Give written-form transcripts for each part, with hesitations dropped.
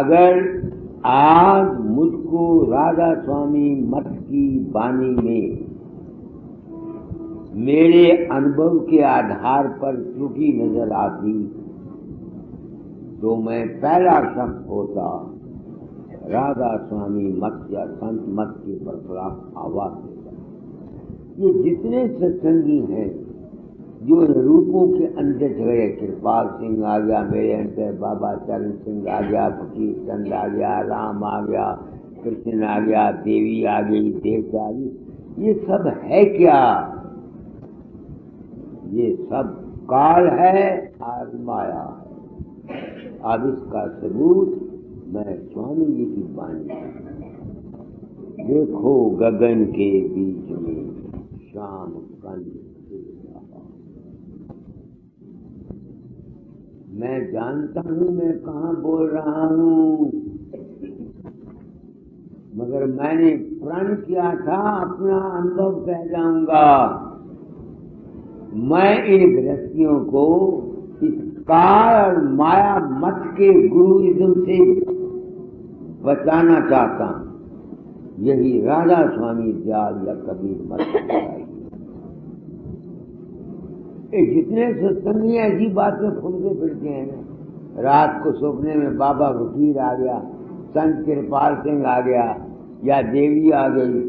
अगर आज मुझको राधा स्वामी मठ की वाणी में मेरे अनुभव के आधार पर त्रुटि नजर आती तो मैं पहला शख्स होता राधा स्वामी मत या संत मत के खिलाफ आवाज देता। ये जितने सत्संगी हैं जो रूपों के अंदर गए, कृपाल सिंह आ गया मेरे अंदर, बाबा चरण सिंह आ गया, फकीर चंद आ गया, राम आ गया, कृष्ण आ गया, देवी आ गई, देवता आ गई, ये सब है क्या? ये सब काल है और माया है। अब इसका सबूत मैं स्वामी जी की वाणी, देखो गगन के बीच में शाम कंद, मैं जानता हूं मैं कहां बोल रहा हूं, मगर मैंने प्रण किया था अपना अनुभव कह जाऊंगा। मैं इन गृहस्थियों को इस काल और माया मत के गुरुइज्म से बचाना चाहता हूं। यही राधा स्वामी दयाल या कबीर मत जितने सत्संगी ऐसी बात में फूलते फिरते हैं ना, रात को सपने में बाबा फकीर आ गया, संत कृपाल सिंह आ गया या देवी आ गई,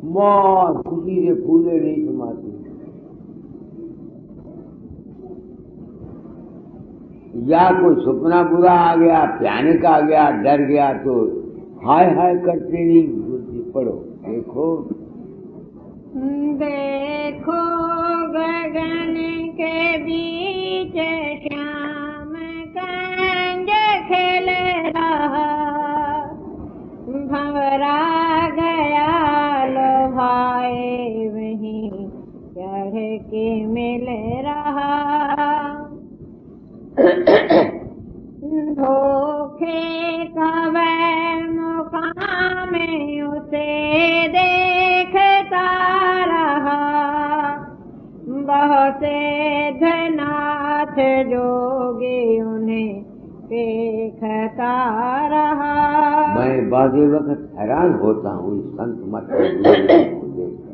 मौत खुशी से फूले नहीं समाती। या कोई सपना बुरा आ गया, भयानक आ गया, डर गया तो हाय हाय करते नहीं। पढ़ो, देखो देखो गगन के बीच श्याम कंज खेल रहा, भंवरा गया लो भाई वहीं चढ़ के मिल रहा। धोखे का वह मुकाम उसे देखता रहा, बहुत से धनाथ जोगी उन्हें देखता रहा। मैं बाजे वक्त हैरान होता हूँ इस संत मत को देखकर।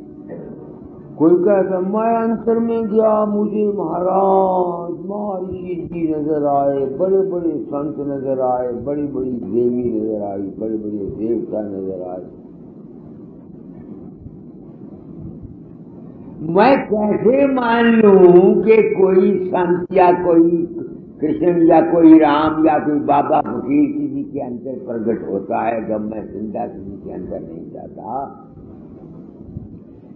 कोई कहता मैं अंतर में गया, मुझे महाराज महर्षि जी नजर आए, बड़े बड़े संत नजर आए, बड़ी बड़ी देवी नजर आई, बड़े बड़े देवता नजर आए। मैं कैसे मान लूं कि कोई संत या कोई कृष्ण या कोई राम या कोई बाबा फकीर किसी के अंदर प्रकट होता है जब मैं जिंदा किसी के अंदर नहीं जाता?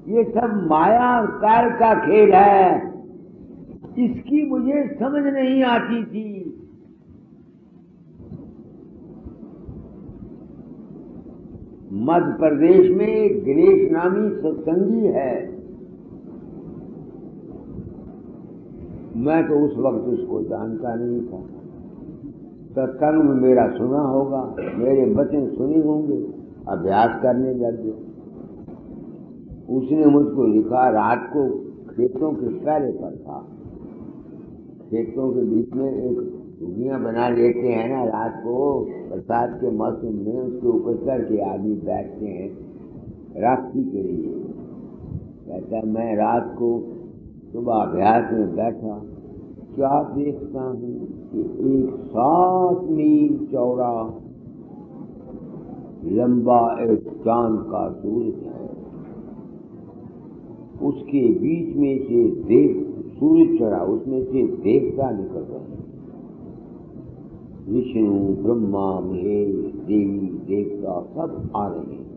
ये सब माया और काल का खेल है, इसकी मुझे समझ नहीं आती थी। मध्य प्रदेश में एक गिरीश नामी सत्संगी है, मैं तो उस वक्त उसको जानता नहीं था। सत्संग में मेरा सुना होगा, मेरे वचन सुने होंगे, अभ्यास करने लग गया। उसने मुझको लिखा, रात को खेतों के पहले पर था, खेतों के बीच में एक झुग्गियां बना लेते हैं ना रात को, बरसात के मौसम में उसके ऊपर चढ़ के आदमी बैठते हैं राखी के लिए। कहता मैं रात को सुबह अभ्यास में बैठा, क्या देखता हूँ कि एक 7 मील चौड़ा लंबा एक चांद का सूरज है, उसके बीच में से सूरज चढ़ा, उसमें से देवता निकल रहे हैं, विष्णु ब्रह्मा महेश देवी देवता सब आ रहे हैं।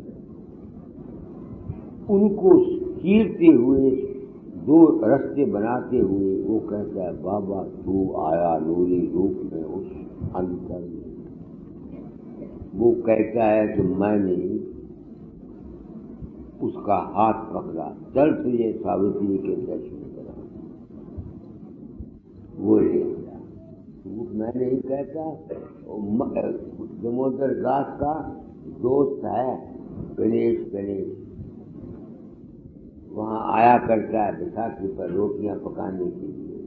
उनको चीरते हुए, 2 रास्ते बनाते हुए वो कहता है बाबा तू आया नूरी रूप में उस अंतर में। वो कहता है कि मैंने उसका हाथ पकड़ा, चल तुझे सावित्री के दर्शन करा। वो ले गया। मैं नहीं कहता, दामोदर दास का दोस्त है गणेश, वहाँ आया करता है बैसाखी पर रोटियां पकाने के लिए।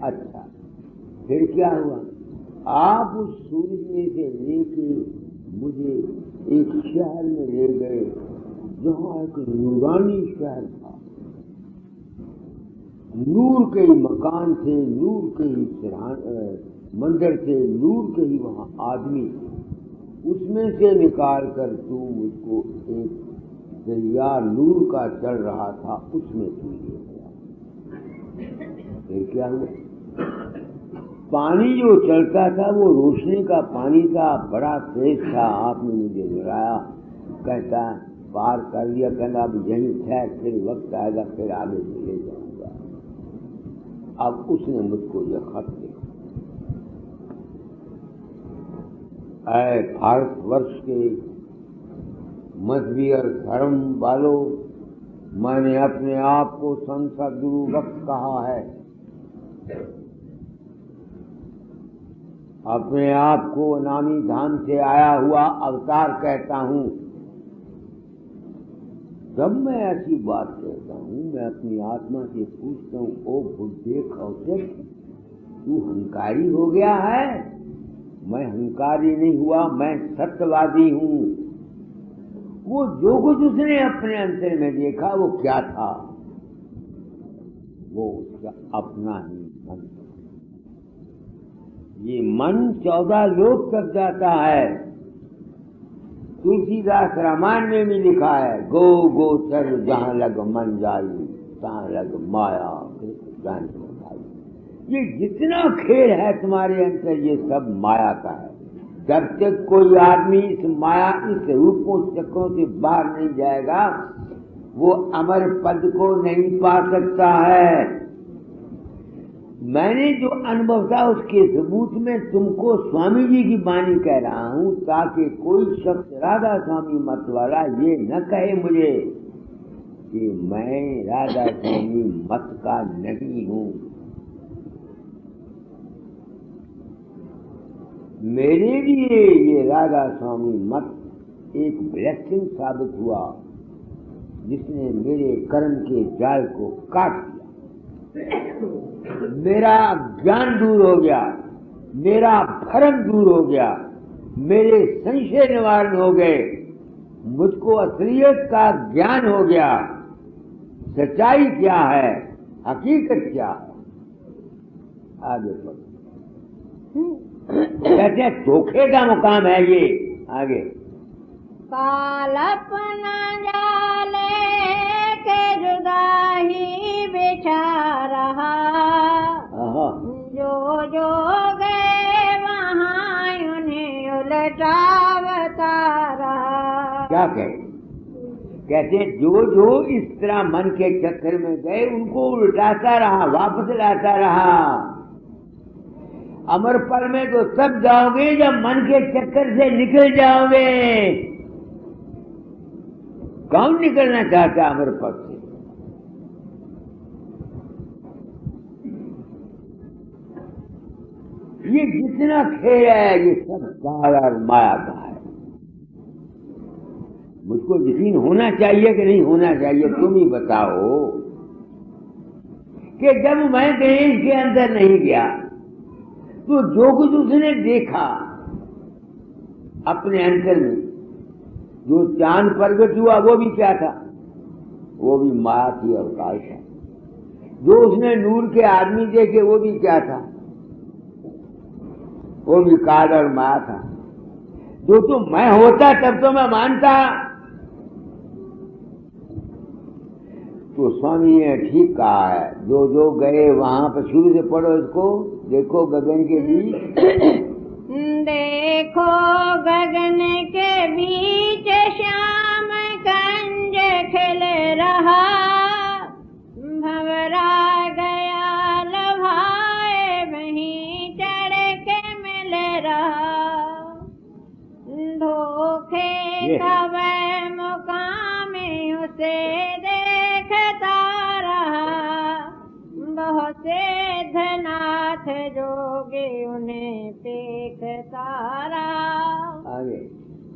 अच्छा, फिर क्या हुआ? आप उस सूरज में से लेके मुझे एक शहर में ले गए जहाँ एक नूरानी शहर था। नूर के ही मकान थे, नूर के ही मंदिर थे, नूर के ही वहाँ आदमी थे। उसमें से निकाल कर तू मुझको एक दरिया नूर का चल रहा था, उसमें तू ले गया। फिर क्या हुआ? पानी जो चलता था वो रोशनी का पानी था, बड़ा तेज था। आपने मुझे डराया, कहता पार कर लिया, कहना अब यहीं ठहर, फिर वक्त आएगा फिर आगे चले जाऊंगा। अब उसने मुझको यह खत लिखा। ऐ भारतवर्ष के मजहबी और धर्म वालों, मैंने अपने आप को संत सद्गुरु वक्त कहा है। अपने आप को नामी धाम से आया हुआ अवतार कहता हूँ। जब मैं ऐसी बात कहता हूँ, मैं अपनी आत्मा से पूछता हूँ, ओ बुद्धे कौशिक, तू हंकारी हो गया है? मैं हंकारी नहीं हुआ, मैं सत्यवादी हूँ। वो जो कुछ उसने अपने अंतर में देखा वो क्या था? वो उसका अपना ही मन। ये मन 14 लोक तक जाता है। तुलसीदास रामायण में भी लिखा है, गो गोचर जहाँ लग मन जाई, तहाँ लग माया जान जाई। ये जितना खेल है तुम्हारे अंदर, ये सब माया का है। जब तक कोई आदमी इस माया, इस रूपों चक्रों से बाहर नहीं जाएगा, वो अमर पद को नहीं पा सकता है। मैंने जो अनुभव था उसके सबूत में तुमको स्वामी जी की वाणी कह रहा हूँ, ताकि कोई शख्स राधा स्वामी मत वाला ये न कहे मुझे कि मैं राधा स्वामी मत का नहीं हूँ। मेरे लिए ये राधा स्वामी मत एक ब्लेसिंग साबित हुआ, जिसने मेरे कर्म के जाल को काट दिया। मेरा ज्ञान दूर हो गया, मेरा भ्रम दूर हो गया, मेरे संशय निवारण हो गए, मुझको असलियत का ज्ञान हो गया। सच्चाई क्या है, हकीकत क्या है, आगे बढ़ो। कहते धोखे का मुकाम है ये। आगे कालपना जाले के जुदा ही बिछा रहा, जो गए वहाँ उन्हें उलटावता रहा। क्या कहते जो इस तरह मन के चक्कर में गए उनको उल्टाता रहा, वापस लाता रहा। अमर पल में तो सब जाओगे जब मन के चक्कर से निकल जाओगे। कौन निकलना चाहता अमर पल से? ये जितना खेल है ये सब काल और माया का है। मुझको यकीन होना चाहिए कि नहीं होना चाहिए, तुम ही बताओ। कि जब मैं गणेश के अंदर नहीं गया तो जो कुछ उसने देखा अपने अंतर में, जो चांद प्रगट हुआ वो भी क्या था? वो भी माया थी और काल था। जो उसने नूर के आदमी देखे वो भी क्या था? वो भी काल और माया था। जो तो मैं होता तब तो मैं मानता। तो स्वामी ने ठीक कहा है, जो गए वहां पर, शुरू से पढ़ो इसको। देखो गगन के बीच, देखो गगन के बीच श्याम कंज खिल रहा, भंवरा गया लभाए वहीं चढ़ के मिल रहा। धोखे का वह मुकाम उसे देखता रहा, बहुत से धनाथ जोगे उन्हें देखता रहा।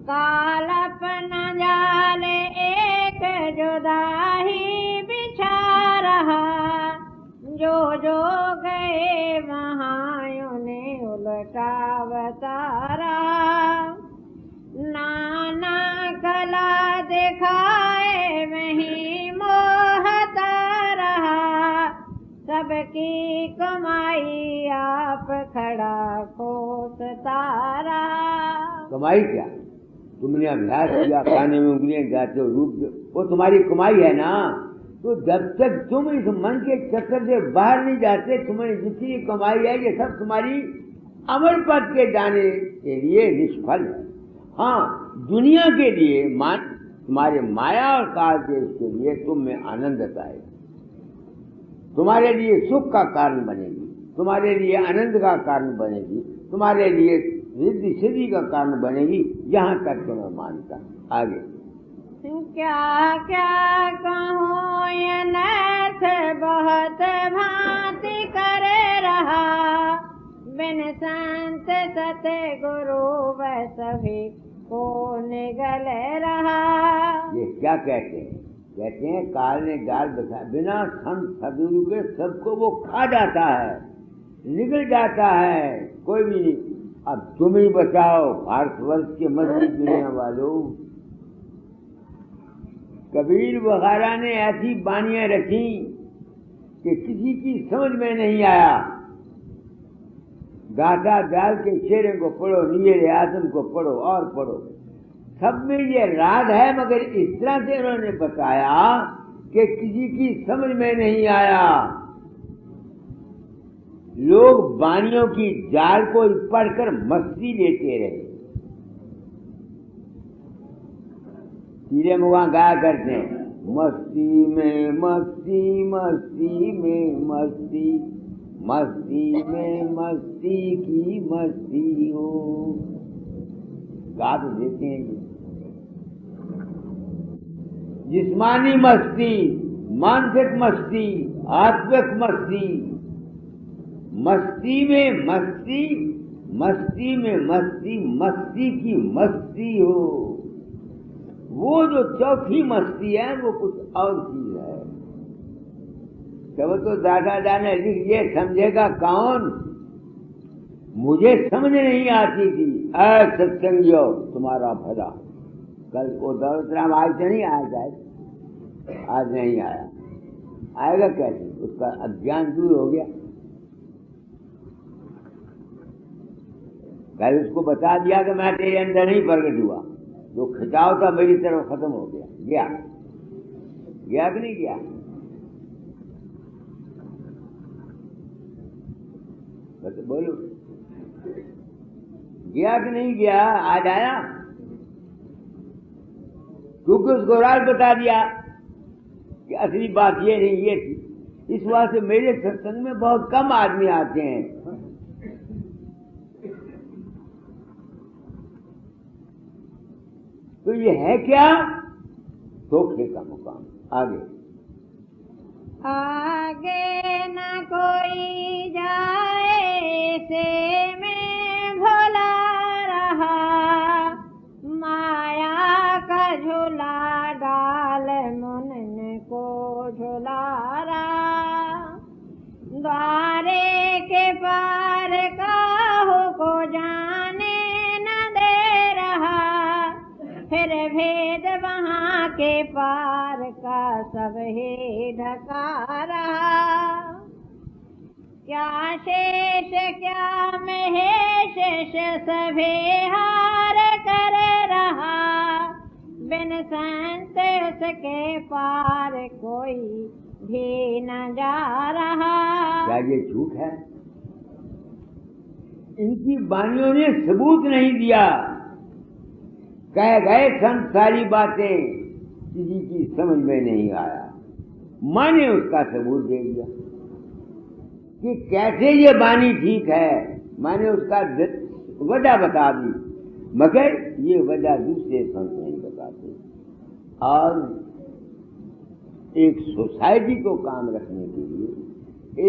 काल अपना जाल एक जुदा ही बिछा रहा, जो गए वहाँ उन्हें बटावतारा। नाना कला दिखाए वही मोहता रहा, सबकी कमाई आप खड़ा खोसता रहा। कमाई क्या? तुमने अभ्यास किया, खाने में उंगलियां जाते हो, रूप, वो तुम्हारी कमाई है ना। तो जब तक तुम इस मन के चक्कर से बाहर नहीं जाते, तुम्हारी जितनी कमाई है ये सब तुम्हारी अमर पद के जाने के लिए निष्फल है। हाँ, दुनिया के लिए तुम्हारे माया और काल देश के लिए तुम में आनंद आएगा, तुम्हारे लिए सुख का कारण बनेगी, तुम्हारे लिए आनंद का कारण बनेगी, तुम्हारे लिए रिद्धि सिद्धि का कारण बनेगी। यहाँ तक तो मैं मानता। आगे क्या क्या कहूँ ये नर्थ बहुत भांति करे रहा, बिन संत सतगुरु वह सभी को निगल रहा। ये क्या कहते हैं? कहते हैं काल ने जाल बिछा, बिना संत सदगुरु के सबको वो खा जाता है, निगल जाता है, कोई भी नहीं। अब तुम ही बचाओ भारतवर्ष के मजबूत दुनिया वालों। कबीर वगैरह ने ऐसी बानियां रखी कि किसी की समझ में नहीं आया। गाथा दयाल के शेरे को पढ़ो, नीरे आजम को पढ़ो और पढ़ो, सब में ये राज है, मगर इस तरह से उन्होंने बताया कि किसी की समझ में नहीं आया। लोग बानियों की जाल को पढ़कर मस्ती लेते रहे। कीड़े मुआ गाया करते हैं, मस्ती में मस्ती, मस्ती में मस्ती, मस्ती में मस्ती की मस्ती हो। गा तो देते हैं ये। जिस्मानी मस्ती, मानसिक मस्ती, आत्मिक मस्ती, मस्ती में मस्ती, मस्ती में मस्ती, मस्ती की मस्ती हो। वो जो चौथी मस्ती है वो कुछ और चीज है। तब तो दादा जाने लिख, ये समझेगा कौन? मुझे समझ नहीं आती थी। सत्संगियों तुम्हारा भला। कल को दौलत राम आज से नहीं आया, शायद आज नहीं आया, आएगा कैसे? उसका अज्ञान दूर हो गया। कल उसको बता दिया कि मैं तेरे अंदर नहीं प्रकट हुआ, जो खिंचाव था मेरी तरफ खत्म हो गया। गया गया कि नहीं गया? बस बोलो, गया कि नहीं गया? आज आया क्योंकि उसको राज बता दिया कि असली बात ये नहीं ये थी। इस वास्ते मेरे सत्संग में बहुत कम आदमी आते हैं। तो ये है क्या? धोखे का मुकाम। आगे आगे न कोई जाए से में भोला रहा, माया का झूला डाल मुनन को झूला रहा। द्वारे के पार काहू को जाने न दे रहा, फिर भेद वहाँ के पार का सब ही ढका रहा। क्या शेष क्या महेश सभी हार कर रहा, बिन संत उसके पार कोई भी न जा रहा। क्या ये झूठ है? इनकी वाणियों ने सबूत नहीं दिया। कह गए संत सारी बातें, किसी की समझ में नहीं आया। मैंने उसका सबूत दे दिया कि कैसे ये वाणी ठीक है। मैंने उसका वजह बता दी, मगर ये वजह दूसरे संत नहीं बताते। और एक सोसाइटी को काम रखने के लिए,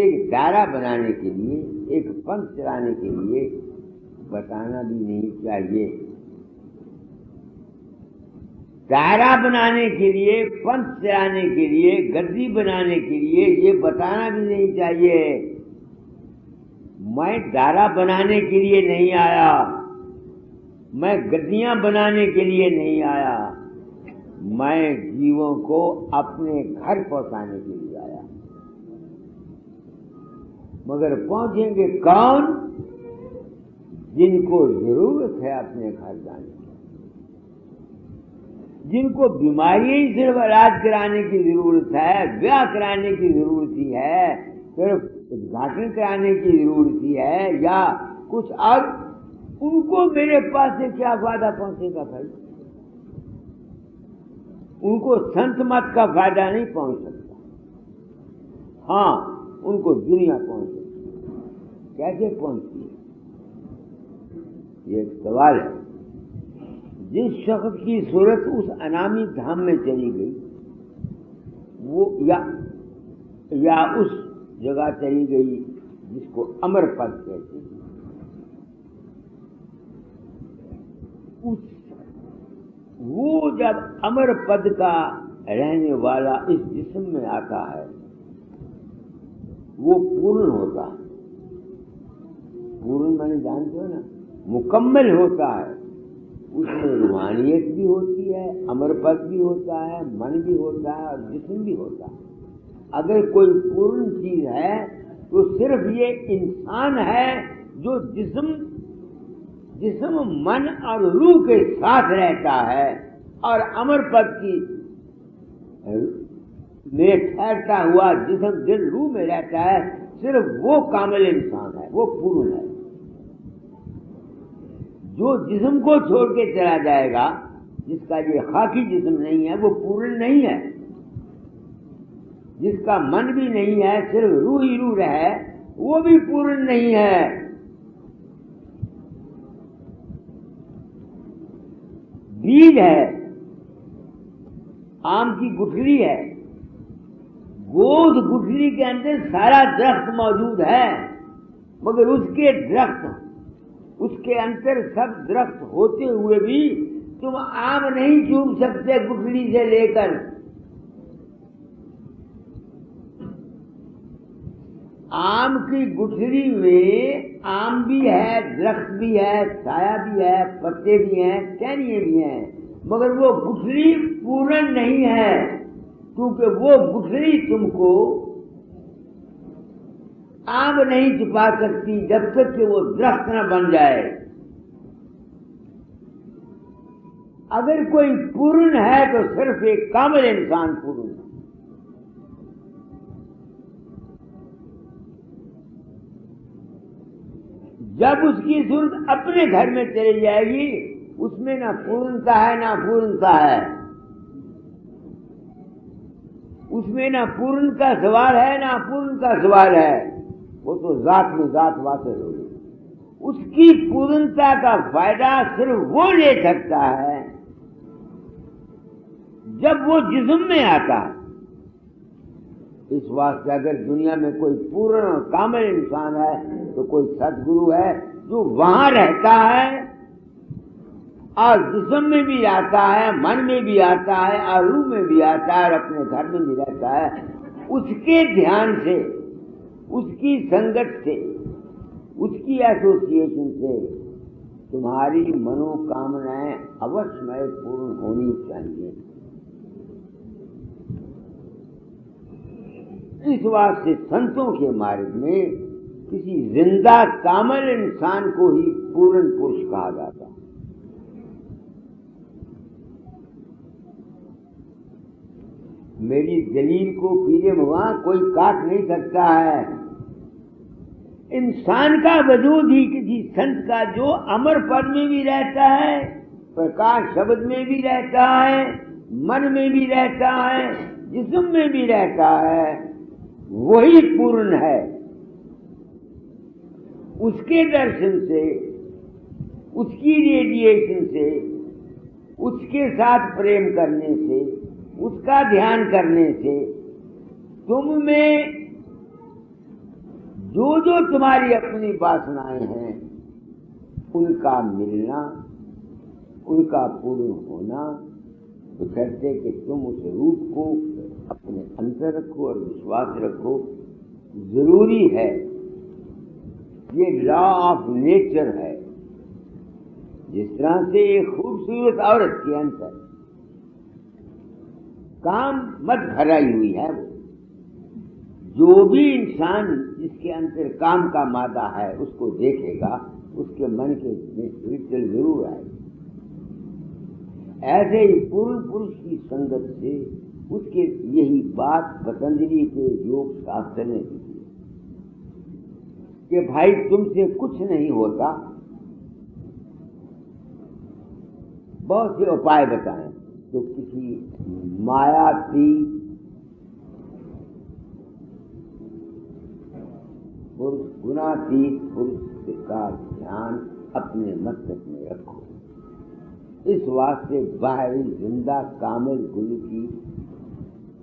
एक दायरा बनाने के लिए, एक पंथ चलाने के लिए बताना भी नहीं चाहिए। दायरा बनाने के लिए, पंथ चलाने के लिए, गद्दी बनाने के लिए ये बताना भी नहीं चाहिए। मैं डारा बनाने के लिए नहीं आया, मैं गद्दियां बनाने के लिए नहीं आया, मैं जीवों को अपने घर पहुंचाने के लिए आया। मगर पहुंचेंगे कौन? जिनको जरूरत है अपने घर जाने की, जिनको बीमारी ही सिर्फ इलाज कराने की जरूरत है, ब्याह कराने की जरूरत ही है, सिर्फ उद्घाटन कराने की जरूरत ही है या कुछ और, उनको मेरे पास से क्या फायदा पहुंचेगा भाई? उनको संत मत का फायदा नहीं पहुंच सकता। हाँ, उनको दुनिया पहुंच सकती है। कैसे पहुंचती है? ये एक सवाल है। जिस शख्स की सूरत उस अनामी धाम में चली गई, वो या उस जगह चली गई जिसको अमर पद कहते हैं, वो जब अमर पद का रहने वाला इस जिस्म में आता है, वो पूर्ण होता है। पूर्ण माने जानते हो ना, मुकम्मल होता है। उसमें रूहानियत भी होती है, अमर पद भी होता है, मन भी होता है और जिस्म भी होता है। अगर कोई पूर्ण चीज है तो सिर्फ ये इंसान है जो जिस्म मन और रूह के साथ रहता है और अमर पद की में ठहरता हुआ जिस्म दिल रूह में रहता है। सिर्फ वो कामिल इंसान है, वो पूर्ण है। जो जिस्म को छोड़ के चला जाएगा, जिसका ये खाकी जिस्म नहीं है, वो पूर्ण नहीं है। जिसका मन भी नहीं है, सिर्फ रूह ही रूह है, वो भी पूर्ण नहीं है। बीज है, आम की गुठली है, गोद गुठली के अंदर सारा दरख्त मौजूद है, मगर उसके अंदर सब दरख्त होते हुए भी तुम आम नहीं चूम सकते गुठली से लेकर। आम की गुठली में आम भी है, दरख्त भी है, साया भी है, पत्ते भी हैं, टहनियां भी हैं, मगर वो गुठली पूर्ण नहीं है, क्योंकि वो गुठली तुमको आम नहीं छुपा सकती जब तक कि वो दरख्त न बन जाए। अगर कोई पूर्ण है तो सिर्फ एक कामिल इंसान पूर्ण है। जब उसकी सूरत अपने घर में चली जाएगी, उसमें ना पूर्णता है ना पूर्णता है, उसमें ना पूर्ण का सवाल है ना पूर्ण का सवाल है। वो तो जात में जात वासिल होगी। उसकी पूर्णता का फायदा सिर्फ वो ले सकता है जब वो जिस्म में आता है। इस वास्ते अगर दुनिया में कोई पूर्ण और कामिल इंसान है तो कोई सदगुरु है जो वहां रहता है और जिस्म में भी आता है, मन में भी आता है और रूह में भी आता है और अपने घर में भी रहता है। उसके ध्यान से, उसकी संगत से, उसकी एसोसिएशन से तुम्हारी मनोकामनाएं अवश्य पूर्ण होनी चाहिए। इस वास्ते संतों के मार्ग में किसी जिंदा कामिल इंसान को ही पूर्ण पुरुष कहा जाता है। मेरी दलील को पीरे मुआ कोई काट नहीं सकता है। इंसान का वजूद ही किसी संत का जो अमर पद में भी रहता है, प्रकाश शब्द में भी रहता है, मन में भी रहता है, जिस्म में भी रहता है, वही पूर्ण है। उसके दर्शन से, उसकी रेडिएशन से, उसके साथ प्रेम करने से, उसका ध्यान करने से तुम में जो जो तुम्हारी अपनी वासनाएं हैं उनका मिलना, उनका पूर्ण होना, तो कहते कि तुम उस रूप को अपने अंदर रखो और विश्वास रखो। जरूरी है ये लॉ ऑफ नेचर है। जिस तरह से एक खूबसूरत औरत के अंदर काम मत भराई हुई है, वो जो भी इंसान जिसके अंदर काम का मादा है उसको देखेगा, उसके मन के हिलचल जरूर आएगी। ऐसे ही पूर्ण पुरुष की संगत से उसके यही बात पतंजलि के योग शास्त्र ने दी कि भाई तुमसे कुछ नहीं होता। बहुत से उपाय बताएं तो किसी मायाती पुरुष, गुणातीत पुरुष का ध्यान अपने मस्तक में रखो। इस वास्ते बाहरी जिंदा कामिल गुरु की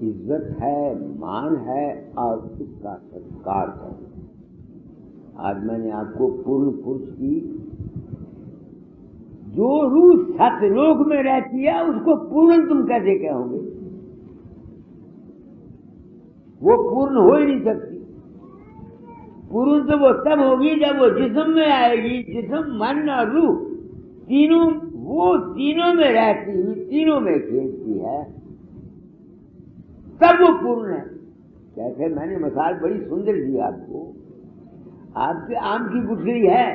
इज्जत है, मान है और उसका सत्कार है। आज मैंने आपको पूर्ण पुरुष की जो रूह सतलोक में रहती है उसको पूर्ण तुम कैसे कहोगे? वो पूर्ण हो ही नहीं सकती। पूर्ण तो वो तब होगी जब वो जिस्म में आएगी। जिस्म, मन और रूह तीनों, वो तीनों में रहती हुई तीनों में खेलती है, तब वो पूर्ण है। कैसे? मैंने मिसाल बड़ी सुंदर दी आपको। आपके आम की गुठली है,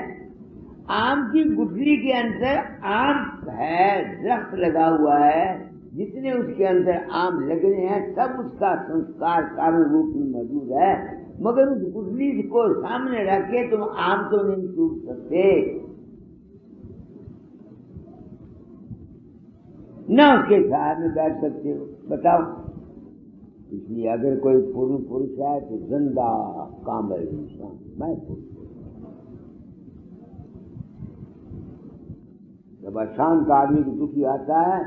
आम की गुठली के अंदर आम है, दरख्त लगा हुआ है, जितने उसके अंदर आम लगने हैं सब उसका संस्कार कारण रूप में मौजूद है, मगर उस गुठली को सामने रख के तुम आम तो नहीं टूट सकते, न उसके साथ में बैठ सकते हो। बताओ। इसलिए अगर कोई पूर्ण पुरुष है तो जिंदा कामिल इंसान मैं पुरुष। जब अशांत आदमी को दुखी आता है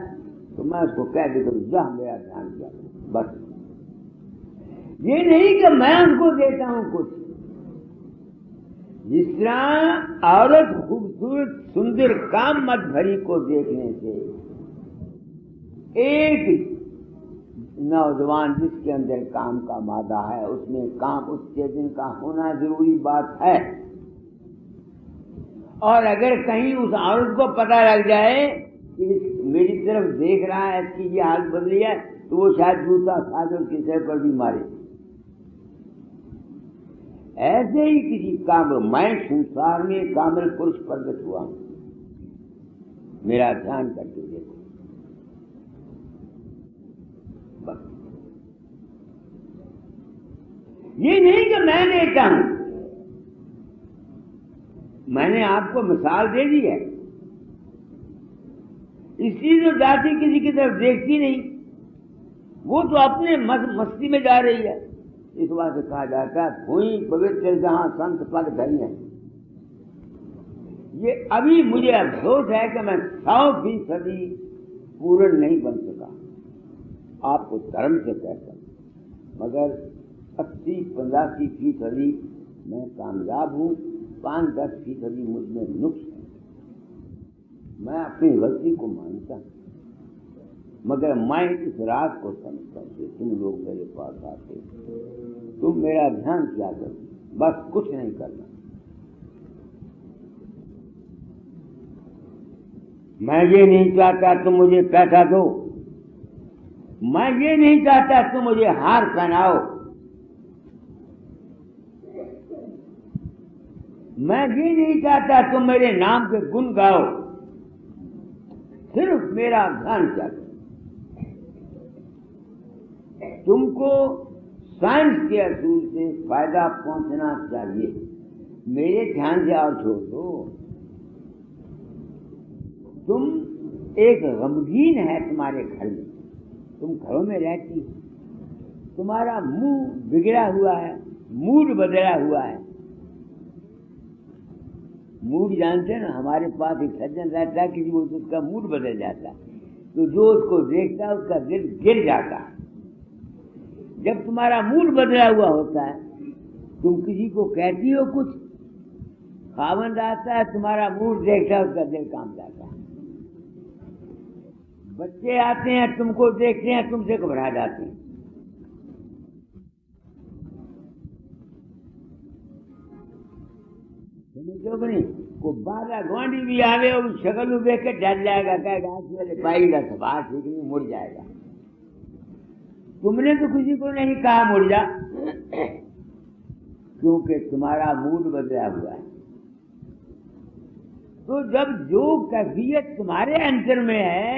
तो मैं उसको कह देता हूँ जा मेरा ध्यान किया, बस। ये नहीं कि मैं उसको देता हूँ कुछ। जिस तरह औरत खूबसूरत सुंदर काम मत भरी को देखने से एक नौजवान जिसके अंदर काम का मादा है उसमें काम उत्तेजन का होना जरूरी बात है। और अगर कहीं उस औरत को पता लग जाए कि मेरी तरफ देख रहा है, इसकी ये हालत बदली है, तो वो शायद जूता खा कर उसके सिर पर भी मारे। ऐसे ही किसी कामिल, मैं संसार में कामिल पुरुष प्रकट हुआ हूं, मेरा ध्यान करके देखो बस। ये नहीं कि मैं देता हूं, मैंने आपको मिसाल दे दी है। इसलिए जो जाति किसी की तरफ देखती नहीं, वो तो अपने मस्ती में जा रही है। इस बात से कहा जाता है हुई पवित्र जहां संत पद धरी है। ये अभी मुझे अफसोस है कि मैं 100% पूर्ण नहीं बन सका, आपको धर्म से कहता हूं, मगर 80-85% मैं कामयाब हूं। 5-10% मुझमें नुक्स है। मैं अपनी गलती को मानता हूं, मगर मैं इस रात को समझता हूं कि तुम लोग मेरे पास आते, तुम मेरा ध्यान किया करो, बस कुछ नहीं करना। मैं ये नहीं चाहता तुम मुझे पैसा दो, मैं ये नहीं चाहता तुम मुझे हार पहनाओ, मैं ये नहीं चाहता तुम मेरे नाम के गुण गाओ, सिर्फ मेरा ध्यान चाहिए। तुमको साइंस के असूल से फायदा पहुंचना चाहिए, मेरे ध्यान से और छोड़ दो। तुम एक गमगीन है तुम्हारे घर में, तुम घरों में रहती हो, तुम्हारा मुंह बिगड़ा हुआ है, मूड बदला हुआ है। मूड जानते हैं ना, हमारे पास एक सज्जन रहता है, किसी को उसका मूड बदल जाता है तो जो उसको देखता है उसका दिल गिर जाता है। जब तुम्हारा मूड बदला हुआ होता है, तुम किसी को कहती हो कुछ, खावंद आता है, तुम्हारा मूड देखता है, उसका दिल काम जाता है। बच्चे आते हैं, तुमको देखते हैं, तुमसे घबरा जाते हैं। समझो कि नहीं? को बारह ग्वांडी भी आवे और शक्ल में देख के डर जाएगा, कहेगा वाले पाएगा सवाल ठीक नहीं, मुड़ जाएगा। तुमने तो किसी को नहीं कहा मुड़ जा, क्योंकि तुम्हारा मूड बदला हुआ है। तो जब जो कैफियत तुम्हारे अंतर में है,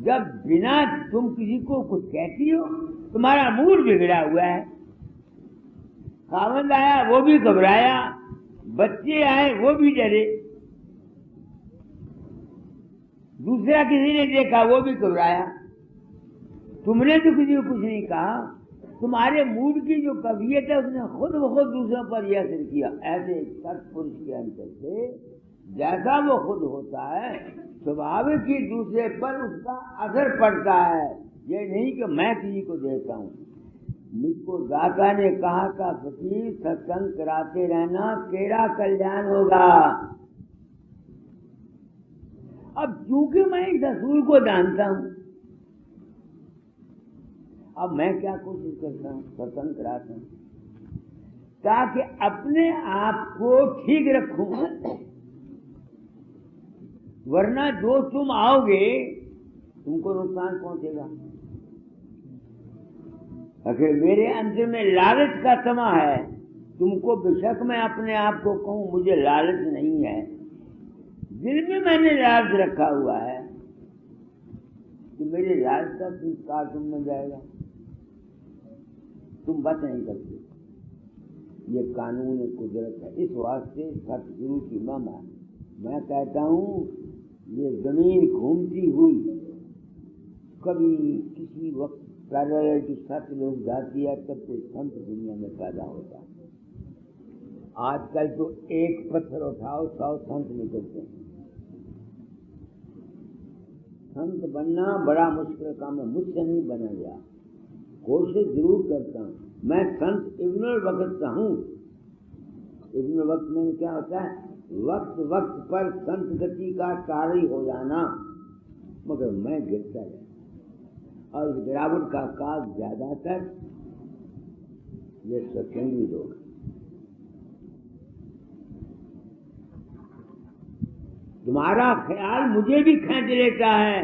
जब बिना तुम किसी को कुछ कहती हो, तुम्हारा मूड बिगड़ा हुआ है। खावंद आया वो भी घबराया, बच्चे आए वो भी डरे, दूसरा किसी ने देखा वो भी घबराया। तुमने तो किसी को कुछ नहीं कहा, तुम्हारे मूड की जो कवियत है उसने खुद ब खुद दूसरों पर यह असर किया। ऐसे सत्पुरुष के अंतर से जैसा वो खुद होता है, स्वाभाविक ही दूसरे पर उसका असर पड़ता है। ये नहीं कि मैं किसी को देता हूँ। मुझको दाता ने कहा था, फकीर सत्संग कराते रहना, तेरा कल्याण होगा। अब क्योंकि मैं इस असूल को जानता हूँ, अब मैं क्या कोशिश करता हूँ, सत्संग कराता हूँ ताकि अपने आप को ठीक रखूं। वरना जो तुम आओगे तुमको नुकसान पहुंचेगा। अगर मेरे अंदर में लालच का समा है, तुमको बेशक मैं अपने आप को कहूं मुझे लालच नहीं है, दिल में मैंने लालच रखा हुआ है, तो मेरे लालच का संस्कार तुम में जाएगा, तुम बच नहीं सकते। ये कानून कुदरत है। इस वास्ते सतगुरु की महिमा, मैं कहता हूँ ये जमीन घूमती हुई कभी किसी वक्त कार्यालय की सच लोग जाती है, तब से संत दुनिया में पैदा होता है। आजकल तो एक पत्थर उठाओ 100 संत निकलते हैं। संत बनना बड़ा मुश्किल काम है, मुझसे नहीं बना गया, कोशिश जरूर करता हूँ। मैं संत इब्नुल वक्त हूँ। इब्नुल वक्त में क्या होता है, वक्त वक्त पर संत गति का तारी हो जाना, मगर मैं गिरता है और इस गिरावट का काज ज्यादातर ये सत्संगी लोग। तुम्हारा ख्याल मुझे भी खींच लेता है,